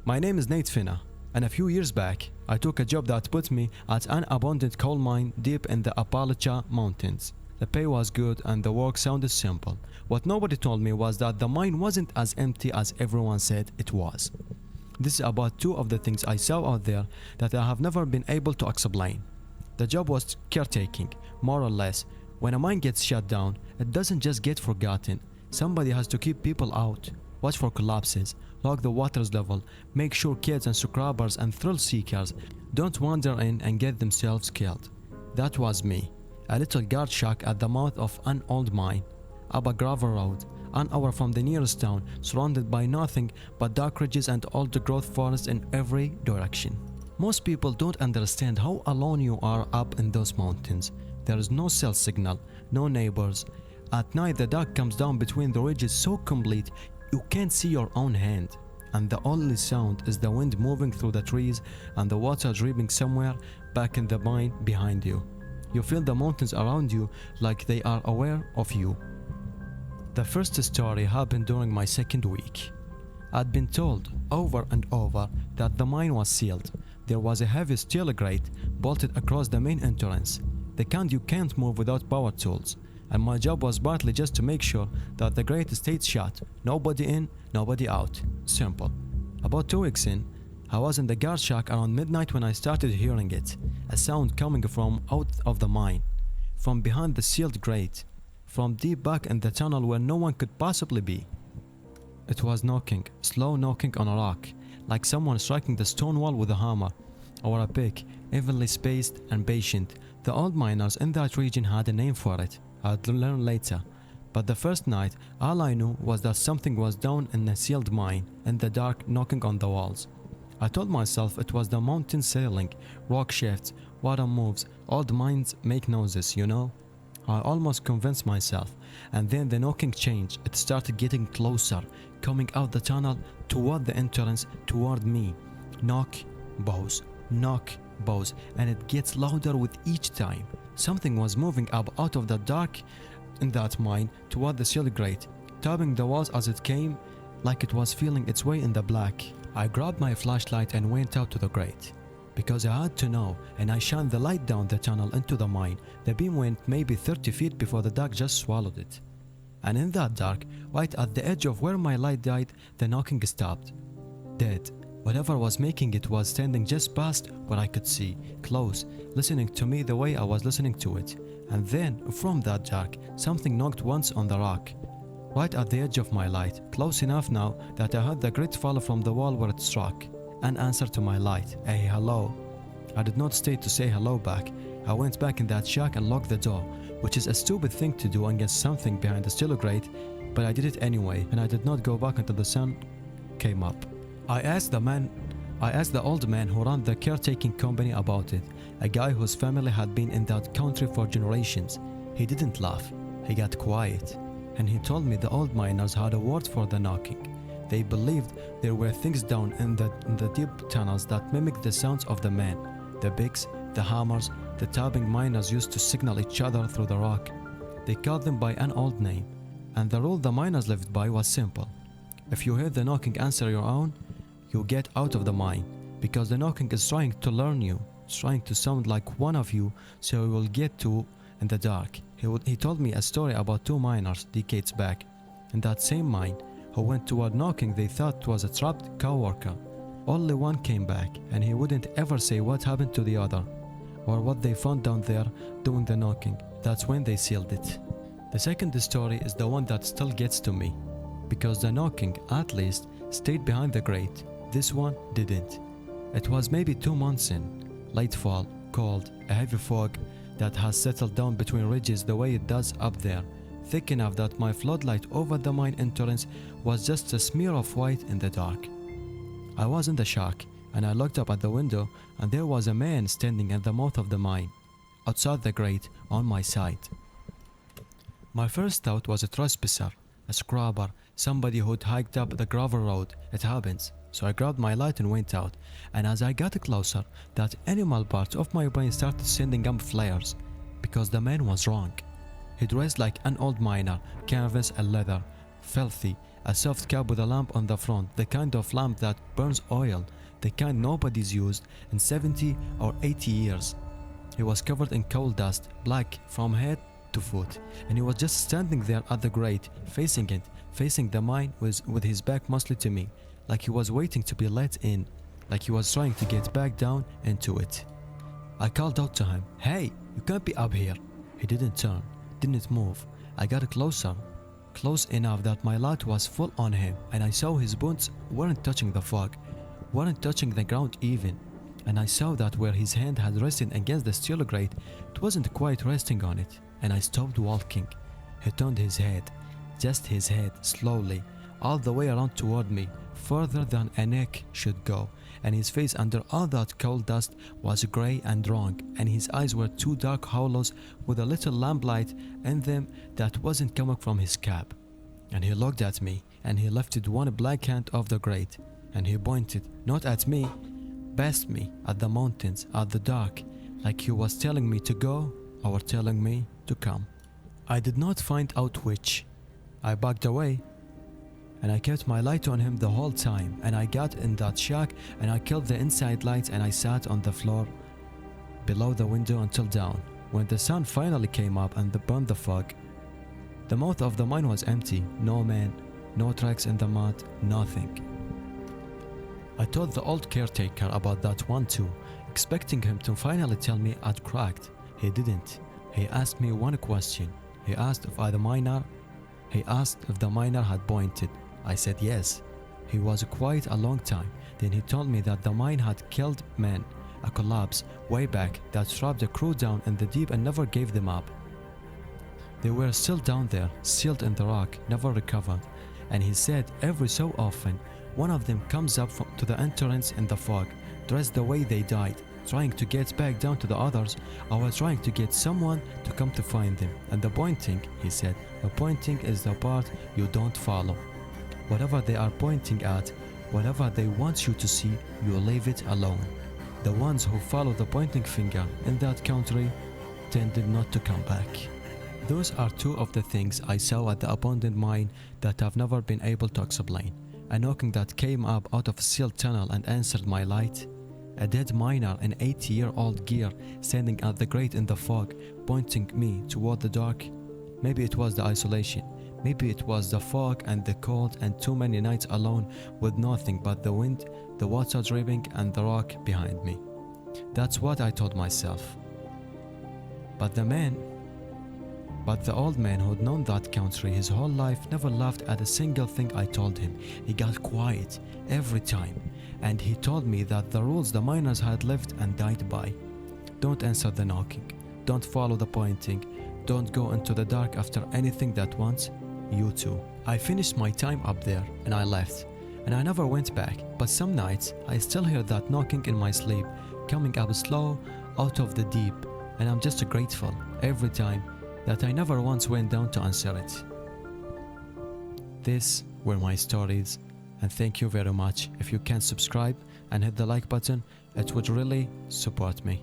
My name is Nate Finna, and a few years back, I took a job that put me at an abandoned coal mine deep in the Appalachia Mountains. The pay was good and the work sounded simple. What nobody told me was that the mine wasn't as empty as everyone said it was. This is about two of the things I saw out there that I have never been able to explain. The job was caretaking, more or less. When a mine gets shut down, it doesn't just get forgotten. Somebody has to keep people out, watch for collapses, log the water's level, make sure kids and scrubbers and thrill seekers don't wander in and get themselves killed. That was me, a little guard shack at the mouth of an old mine, up a gravel road, an hour from the nearest town, surrounded by nothing but dark ridges and old growth forests in every direction. Most people don't understand how alone you are up in those mountains. There is no cell signal, no neighbors. At night the dark comes down between the ridges so complete you can't see your own hand, and the only sound is the wind moving through the trees and the water dripping somewhere back in the mine behind you. You feel the mountains around you like they are aware of you. The first story happened during my second week. I'd been told over and over that the mine was sealed. There was a heavy steel grate bolted across the main entrance, the kind you can't move without power tools, and my job was partly just to make sure that the grate stayed shut, nobody in, nobody out. Simple. About 2 weeks in, I was in the guard shack around midnight when I started hearing it, a sound coming from out of the mine, from behind the sealed grate, from deep back in the tunnel where no one could possibly be. It was knocking, slow knocking on a rock, like someone striking the stone wall with a hammer or a pick, evenly spaced and patient. The old miners in that region had a name for it. I'd learn later. But the first night, all I knew was that something was down in a sealed mine, in the dark, knocking on the walls. I told myself it was the mountain sailing, rock shifts, water moves, old mines make noises, you know? I almost convinced myself, and then the knocking changed. It started getting closer, coming out the tunnel, toward the entrance, toward me. Knock, bows, and it gets louder with each time. Something was moving up out of the dark in that mine toward the sealed grate, tapping the walls as it came, like it was feeling its way in the black. I grabbed my flashlight and went out to the grate, because I had to know, and I shined the light down the tunnel into the mine. The beam went maybe 30 feet before the dark just swallowed it. And in that dark, right at the edge of where my light died, the knocking stopped. Dead. Whatever was making it was standing just past where I could see, close, listening to me the way I was listening to it. And then, from that dark, something knocked once on the rock, right at the edge of my light, close enough now that I heard the grit fall from the wall where it struck. An answer to my light, a hello. I did not stay to say hello back. I went back in that shack and locked the door, which is a stupid thing to do against something behind the steel grate, but I did it anyway, and I did not go back until the sun came up. I asked the old man who ran the caretaking company about it, a guy whose family had been in that country for generations. He didn't laugh, he got quiet, and he told me the old miners had a word for the knocking. They believed there were things down in the deep tunnels that mimicked the sounds of the men, the picks, the hammers, the tapping miners used to signal each other through the rock. They called them by an old name, and the rule the miners lived by was simple. If you hear the knocking answer your own, you get out of the mine, because the knocking is trying to learn you, it's trying to sound like one of you, so you will get to in the dark. He told me a story about two miners decades back in that same mine who went toward knocking they thought was a trapped co-worker. Only one came back, and he wouldn't ever say what happened to the other or what they found down there doing the knocking. That's when they sealed it. The second story is the one that still gets to me, because the knocking, at least, stayed behind the grate. This one didn't. It was maybe 2 months in, late fall, cold, a heavy fog that has settled down between ridges the way it does up there, thick enough that my floodlight over the mine entrance was just a smear of white in the dark. I was in the shack, and I looked up at the window, and there was a man standing at the mouth of the mine, outside the grate, on my side. My first thought was a trespasser, a scrubber, somebody who'd hiked up the gravel road. It happens. So I grabbed my light and went out, and as I got closer, that animal part of my brain started sending up flares, because the man was wrong. He dressed like an old miner, canvas and leather, filthy, A soft cab with a lamp on the front, the kind of lamp that burns oil, the kind nobody's used in 70 or 80 years. He was covered in coal dust, black from head to foot, and he was just standing there at the grate, facing it, facing the mine with his back mostly to me, like he was waiting to be let in, like he was trying to get back down into it. I called out to him, "Hey, you can't be up here." He didn't turn, didn't move. I got closer, close enough that my light was full on him, and I saw his boots weren't touching the fog, weren't touching the ground even. And I saw that where his hand had rested against the steel grate, it wasn't quite resting on it. And I stopped walking. He turned his head, just his head, slowly, all the way around toward me, further than a neck should go. And his face under all that coal dust was grey and wrong, and his eyes were two dark hollows with a little lamplight in them that wasn't coming from his cap. And he looked at me, and he lifted one black hand off the grate, and he pointed, not at me, past me, at the mountains, at the dark, like he was telling me to go or telling me to come. I did not find out which. I backed away, and I kept my light on him the whole time, and I got in that shack and I killed the inside lights, and I sat on the floor below the window until dawn, when the sun finally came up and burned the fog. The mouth of the mine was empty, no man, no tracks in the mud, nothing. I told the old caretaker about that one too, expecting him to finally tell me I'd cracked. He didn't. He asked me one question. He asked if the miner had pointed. I said yes. He was quiet a long time. Then he told me that the mine had killed men, a collapse way back that trapped the crew down in the deep and never gave them up. They were still down there, sealed in the rock, never recovered. And he said every so often, one of them comes up to the entrance in the fog, dressed the way they died, trying to get back down to the others, or trying to get someone to come to find them. And the pointing, he said, the pointing is the part you don't follow. Whatever they are pointing at, whatever they want you to see, you leave it alone. The ones who follow the pointing finger in that country tended not to come back. Those are two of the things I saw at the abandoned mine that I've never been able to explain. A knocking that came up out of a sealed tunnel and answered my light. A dead miner in 80-year-old gear standing at the grate in the fog, pointing me toward the dark. Maybe it was the isolation. Maybe it was the fog and the cold and too many nights alone with nothing but the wind, the water dripping and the rock behind me. That's what I told myself. But the old man who'd known that country his whole life never laughed at a single thing I told him. He got quiet every time, and he told me that the rules the miners had lived and died by. Don't answer the knocking, don't follow the pointing, don't go into the dark after anything that wants you to. I finished my time up there and I left, and I never went back, but some nights I still hear that knocking in my sleep, coming up slow out of the deep, and I'm just grateful every time that I never once went down to answer it. These were my stories, and thank you very much. If you can subscribe and hit the like button, it would really support me.